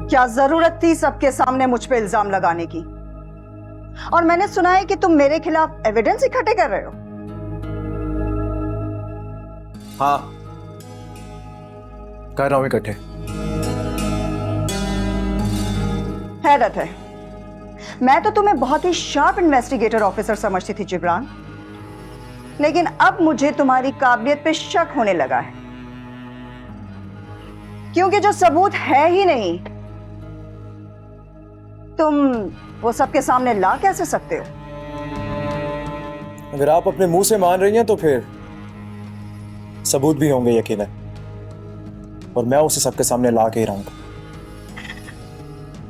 क्या जरूरत थी सबके सामने मुझ पे इल्जाम लगाने की? और मैंने सुना है कि तुम मेरे खिलाफ एविडेंस इकट्ठे कर रहे हो। हाँ, कर रहा हूं इकट्ठे। हैरत है, मैं तो तुम्हें बहुत ही शार्प इन्वेस्टिगेटर ऑफिसर समझती थी जिब्रान, लेकिन अब मुझे तुम्हारी काबिलियत पे शक होने लगा है, क्योंकि जो सबूत है ही नहीं, तुम वो सबके सामने ला कैसे सकते हो? अगर आप अपने मुंह से मान रही हैं तो फिर सबूत भी होंगे यकीनन, और मैं उसे सबके सामने ला के ही रहूंगा।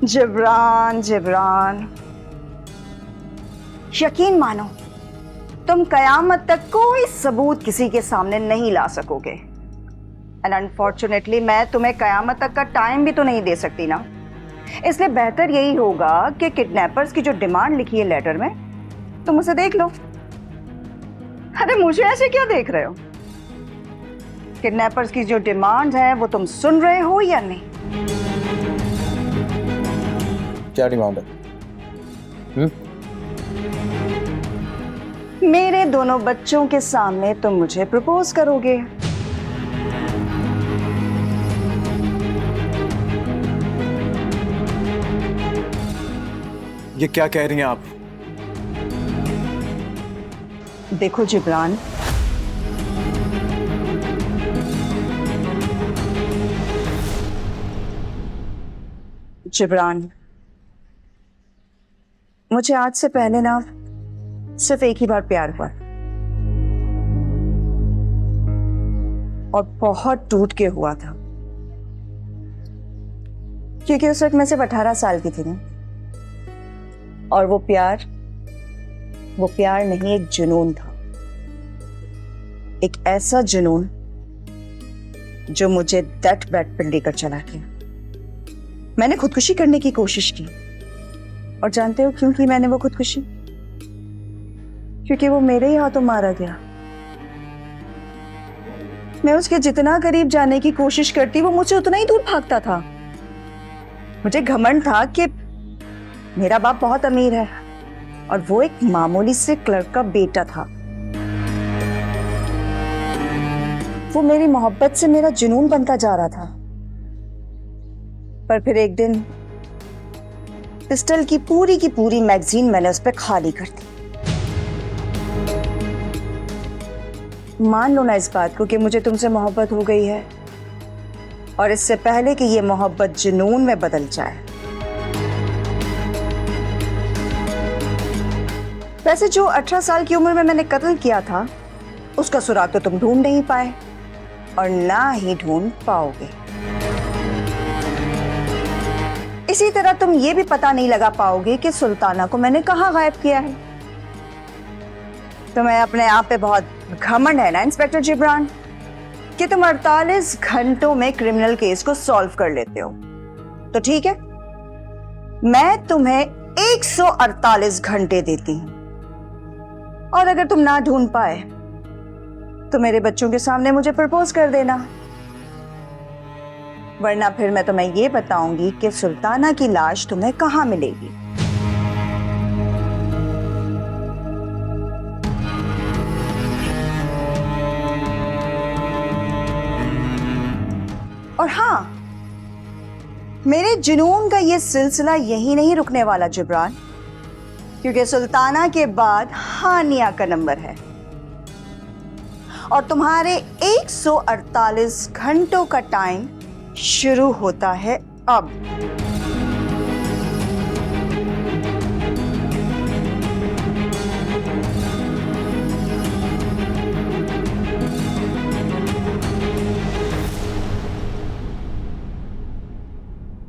जिब्रान, जिब्रान, यकीन मानो तुम कयामत तक कोई सबूत किसी के सामने नहीं ला सकोगे। एंड अनफॉर्चुनेटली मैं तुम्हें कयामत तक का टाइम भी तो नहीं दे सकती ना, इसलिए बेहतर यही होगा कि किडनैपर्स की जो डिमांड लिखी है लेटर में, तुम उसे देख लो। अरे मुझे ऐसे क्यों देख रहे हो? किडनैपर्स की जो डिमांड है वो तुम सुन रहे हो या नहीं? क्या डिमांड है? मेरे दोनों बच्चों के सामने तुम मुझे प्रपोज करोगे। ये क्या कह रही हैं आप? देखो जिब्रान, जिब्रान, मुझे आज से पहले ना सिर्फ एक ही बार प्यार हुआ और बहुत टूट के हुआ था, क्योंकि उस वक्त मैं सिर्फ 18 साल की थी ना, और वो प्यार नहीं, एक जुनून था। एक ऐसा जुनून जो मुझे डट बैठ पर लेकर चला गया। मैंने खुदकुशी करने की कोशिश की, और जानते हो क्यों की मैंने वो खुदकुशी? क्योंकि वो मेरे ही हाथों मारा गया। मैं उसके जितना करीब जाने की कोशिश करती, वो मुझसे उतना ही दूर भागता था। मुझे घमंड था कि मेरा बाप बहुत अमीर है और वो एक मामूली से क्लर्क का बेटा था। वो मेरी मोहब्बत से मेरा जुनून बनता जा रहा था। पर फिर एक दिन पिस्टल की पूरी मैगजीन मैंने उस पर खाली कर दी। मान लो ना इस बात को कि मुझे तुमसे मोहब्बत हो गई है, और इससे पहले कि ये मोहब्बत जुनून में बदल जाए। वैसे जो 18 साल की उम्र में मैंने कत्ल किया था, उसका सुराग तो तुम ढूंढ नहीं पाए और ना ही ढूंढ पाओगे। इसी तरह तुम ये भी पता नहीं लगा पाओगे कि सुल्ताना को मैंने कहाँ गायब किया है। तुम्हें अपने आप पे बहुत घमंड है ना इंस्पेक्टर जिब्रान, कि तुम 48 घंटों में क्रिमिनल केस को सॉल्व कर लेते हो। तो ठीक है, मैं तुम्हें 148 घंटे देती हूं, और अगर तुम ना ढूंढ पाए तो मेरे बच्चों के सामने मुझे प्रपोज कर देना, वरना फिर मैं तुम्हें ये बताऊंगी कि सुल्ताना की लाश तुम्हें कहां मिलेगी। और हाँ, मेरे जुनून का ये सिलसिला यही नहीं रुकने वाला जिब्रान, क्योंकि सुल्ताना के बाद हानिया का नंबर है, और तुम्हारे 148 घंटों का टाइम शुरू होता है अब।